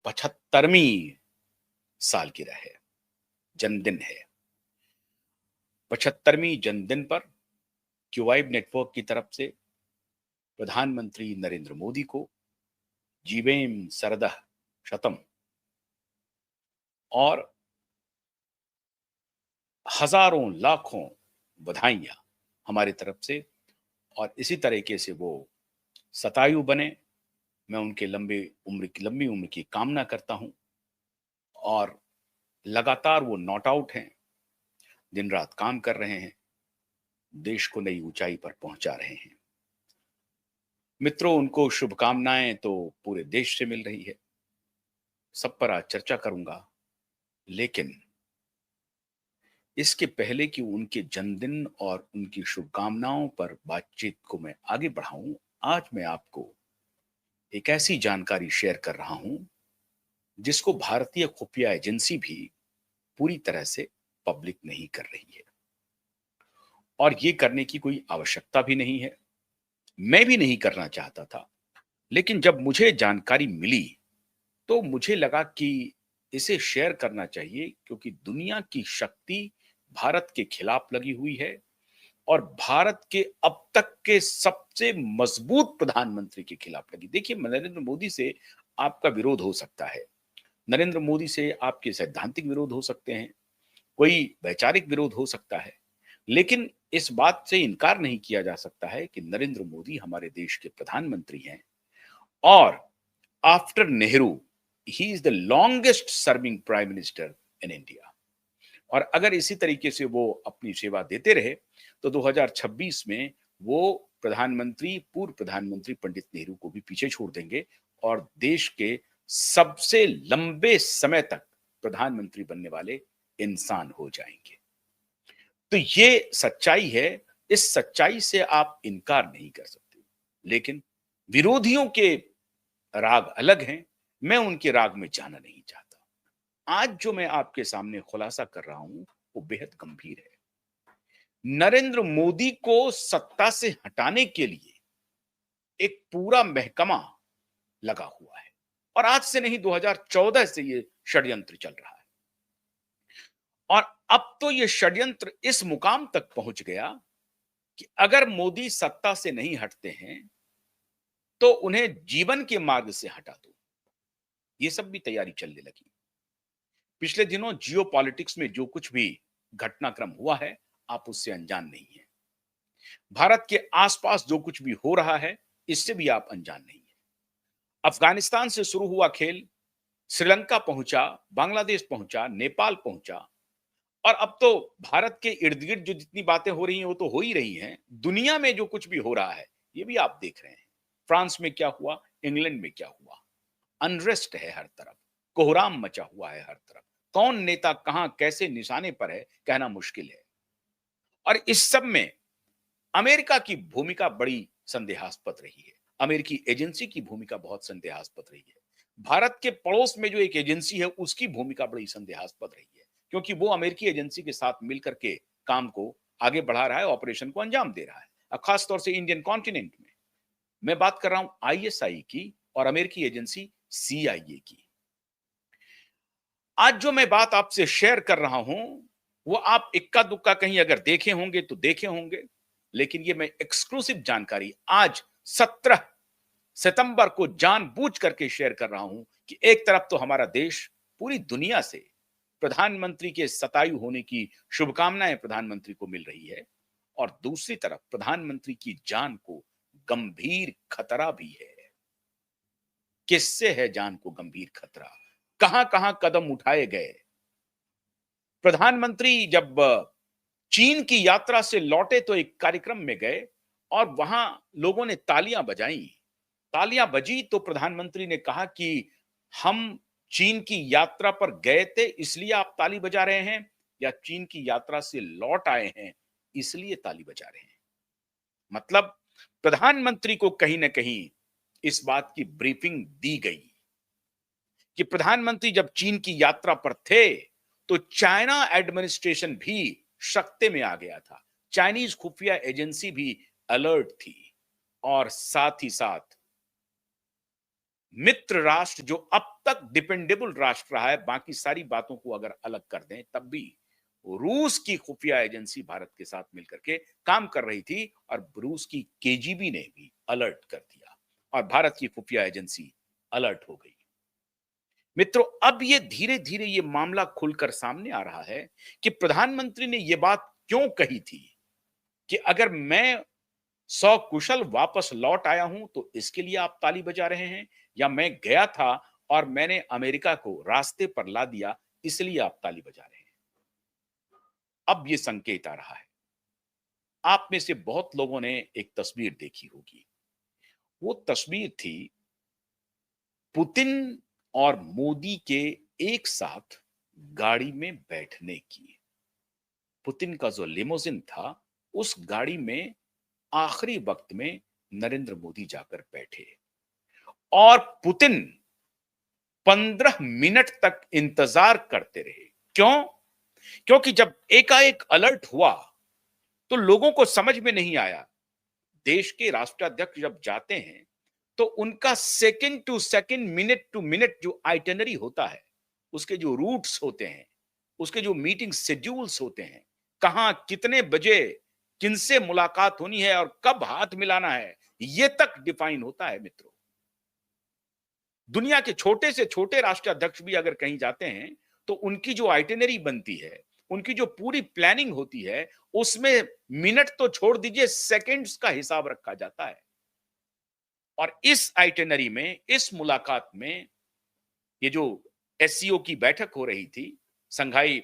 75वीं सालगिरह है, जन्मदिन है। 75वीं जन्मदिन पर क्यूवाइब नेटवर्क की तरफ से प्रधानमंत्री नरेंद्र मोदी को जीवेम सरदह शतम और हजारों लाखों बधाइयां हमारी तरफ से। और इसी तरीके से वो शतायु बने, मैं उनके लंबी उम्र की कामना करता हूं। और लगातार वो नॉट आउट हैं, दिन रात काम कर रहे हैं, देश को नई ऊंचाई पर पहुंचा रहे हैं। मित्रों, उनको शुभकामनाएं तो पूरे देश से मिल रही है, सब पर आज चर्चा करूंगा। लेकिन इसके पहले कि उनके जन्मदिन और उनकी शुभकामनाओं पर बातचीत को मैं आगे बढ़ाऊं, आज मैं आपको एक ऐसी जानकारी शेयर कर रहा हूं जिसको भारतीय खुफिया एजेंसी भी पूरी तरह से पब्लिक नहीं कर रही है। और ये करने की कोई आवश्यकता भी नहीं है, मैं भी नहीं करना चाहता था। लेकिन जब मुझे जानकारी मिली तो मुझे लगा कि इसे शेयर करना चाहिए, क्योंकि दुनिया की शक्ति भारत के खिलाफ लगी हुई है और भारत के अब तक के सबसे मजबूत प्रधानमंत्री के खिलाफ लगी। देखिए, नरेंद्र मोदी से आपका विरोध हो सकता है, नरेंद्र मोदी से आपके सैद्धांतिक विरोध हो सकते हैं, कोई वैचारिक विरोध हो सकता है, लेकिन इस बात से इनकार नहीं किया जा सकता है कि नरेंद्र मोदी हमारे देश के प्रधानमंत्री हैं। और after Nehru he is the longest serving prime minister in India. और अगर इसी तरीके से वो अपनी सेवा देते रहे तो 2026 में वो पूर्व प्रधानमंत्री पंडित नेहरू को भी पीछे छोड़ देंगे और देश के सबसे लंबे समय तक प्रधानमंत्री बनने वाले इंसान हो जाएंगे। तो ये सच्चाई है, इस सच्चाई से आप इनकार नहीं कर सकते। लेकिन विरोधियों के राग अलग हैं, मैं उनके राग में जाना नहीं चाहता। आज जो मैं आपके सामने खुलासा कर रहा हूं वो बेहद गंभीर है। नरेंद्र मोदी को सत्ता से हटाने के लिए एक पूरा महकमा लगा हुआ है और आज से नहीं, 2014 से ये षड्यंत्र चल रहा है। और अब तो ये षड्यंत्र इस मुकाम तक पहुंच गया कि अगर मोदी सत्ता से नहीं हटते हैं तो उन्हें जीवन के मार्ग से हटा दो, ये सब भी तैयारी चलने लगी। पिछले दिनों जियो पॉलिटिक्स में जो कुछ भी घटनाक्रम हुआ है, आप उससे अनजान नहीं है। भारत के आसपास जो कुछ भी हो रहा है, इससे भी आप अनजान नहीं है। अफगानिस्तान से शुरू हुआ खेल श्रीलंका पहुंचा, बांग्लादेश पहुंचा, नेपाल पहुंचा और अब तो भारत के इर्द गिर्द जो जितनी बातें हो रही हैं वो तो हो ही रही हैं। दुनिया में जो कुछ भी हो रहा है ये भी आप देख रहे हैं। फ्रांस में क्या हुआ, इंग्लैंड में क्या हुआ, अनरेस्ट है हर तरफ, कोहराम मचा हुआ है हर तरफ। कौन नेता कहां कैसे निशाने पर है कहना मुश्किल है। और इस सब में अमेरिका की भूमिका बड़ी संदेहास्पद रही है, अमेरिकी एजेंसी की भूमिका बहुत संदेहास्पद रही है। भारत के पड़ोस में जो एक एजेंसी है उसकी भूमिका बड़ी संदेहास्पद रही है, क्योंकि वो अमेरिकी एजेंसी के साथ मिलकर के काम को आगे बढ़ा रहा है, ऑपरेशन को अंजाम दे रहा है, और खासतौर से इंडियन कॉन्टिनेंट में। मैं बात कर रहा हूं आईएसआई की और अमेरिकी एजेंसी सीआईए की। आज जो मैं बात आपसे शेयर कर रहा हूं वो आप इक्का दुक्का कहीं अगर देखे होंगे तो देखे होंगे, लेकिन ये मैं एक्सक्लूसिव जानकारी आज 17 सितंबर को जानबूझ करके शेयर कर रहा हूं कि एक तरफ तो हमारा देश पूरी दुनिया से प्रधानमंत्री के शतायु होने की शुभकामनाएं प्रधानमंत्री को मिल रही है और दूसरी तरफ प्रधानमंत्री की जान को गंभीर खतरा भी है। किससे है जान को गंभीर खतरा, कहां कहां कदम उठाए गए। प्रधानमंत्री जब चीन की यात्रा से लौटे तो एक कार्यक्रम में गए और वहां लोगों ने तालियां बजाई। तालियां बजी तो प्रधानमंत्री ने कहा कि हम चीन की यात्रा पर गए थे इसलिए आप ताली बजा रहे हैं, या चीन की यात्रा से लौट आए हैं इसलिए ताली बजा रहे हैं। मतलब प्रधानमंत्री को कहीं ना कहीं इस बात की ब्रीफिंग दी गई कि प्रधानमंत्री जब चीन की यात्रा पर थे तो चाइना एडमिनिस्ट्रेशन भी शक्ति में आ गया था, चाइनीज खुफिया एजेंसी भी अलर्ट थी और साथ ही साथ मित्र राष्ट्र जो अब तक डिपेंडेबल राष्ट्र रहा है, बाकी सारी बातों को अगर अलग कर दें, तब भी रूस की खुफिया एजेंसी भारत के साथ मिलकर के काम कर रही थी और रूस की केजीबी ने भी अलर्ट कर दिया और भारत की खुफिया एजेंसी अलर्ट हो गई। मित्रों, अब ये धीरे धीरे ये मामला खुलकर सामने आ रहा है कि प्रधानमंत्री ने यह बात क्यों कही थी कि अगर मैं सकुशल वापस लौट आया हूं तो इसके लिए आप ताली बजा रहे हैं, या मैं गया था और मैंने अमेरिका को रास्ते पर ला दिया इसलिए आप ताली बजा रहे हैं। अब ये संकेत आ रहा है। आप में से बहुत लोगों ने एक तस्वीर देखी होगी। वो तस्वीर थी पुतिन और मोदी के एक साथ गाड़ी में बैठने की। पुतिन का जो लिमोजिन था, उस गाड़ी में आखिरी वक्त में नरेंद्र मोदी जाकर बैठे और पुतिन 15 मिनट तक इंतजार करते रहे। क्यों? क्योंकि जब एकाएक अलर्ट हुआ तो लोगों को समझ में नहीं आया। देश के राष्ट्राध्यक्ष जब जाते हैं तो उनका second to second, minute to minute जो आइटिनरी होता है, उसके जो रूट्स होते हैं, उसके जो मीटिंग शेड्यूल्स होते हैं, कहां कितने बजे किनसे मुलाकात होनी है और कब हाथ मिलाना है, ये तक डिफाइन होता है। मित्रों, दुनिया के छोटे से छोटे राष्ट्राध्यक्ष भी अगर कहीं जाते हैं तो उनकी जो आइटिनरी बनती है, उनकी जो पूरी प्लानिंग होती है, उसमें मिनट तो छोड़ दीजिए, सेकंड्स का हिसाब रखा जाता है। और इस आइटिनरी में, इस मुलाकात में, ये जो एससीओ की बैठक हो रही थी, संघाई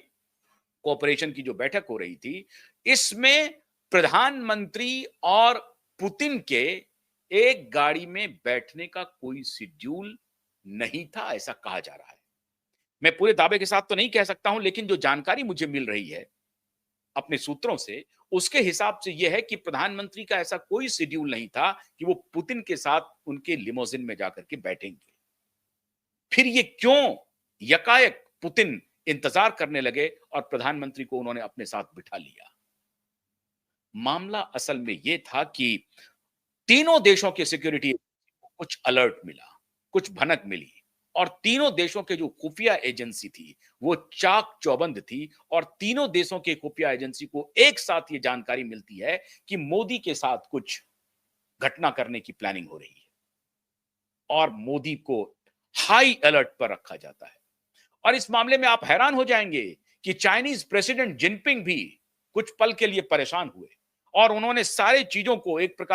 कोऑपरेशन की जो बैठक हो रही थी, इसमें प्रधानमंत्री और पुतिन के एक गाड़ी में बैठने का कोई शेड्यूल नहीं था, ऐसा कहा जा रहा है। मैं पूरे दावे के साथ तो नहीं कह सकता हूं, लेकिन जो जानकारी मुझे मिल रही है अपने सूत्रों से, उसके हिसाब से यह है कि प्रधानमंत्री का ऐसा कोई शेड्यूल नहीं था कि वो पुतिन के साथ उनके लिमोजिन में जाकर के बैठेंगे। फिर ये क्यों यकायक पुतिन इंतजार करने लगे और प्रधानमंत्री को उन्होंने अपने साथ बिठा लिया? मामला असल में यह था कि तीनों देशों के सिक्योरिटी को कुछ अलर्ट मिला, कुछ भनक मिली और तीनों देशों के जो खुफिया एजेंसी थी, वो चाक चौबंद थी और तीनों देशों के खुफिया एजेंसी को एक साथ ये जानकारी मिलती है कि मोदी के साथ कुछ घटना करने की प्लानिंग हो रही है और मोदी को हाई अलर्ट पर रखा जाता है। और इस मामले में आप हैरान हो जाएंगे कि चाइनीज प्रेसिडेंट जिनपिंग भी कुछ पल के लिए परेशान हुए और उन्होंने सारी चीजों को एक प्रकार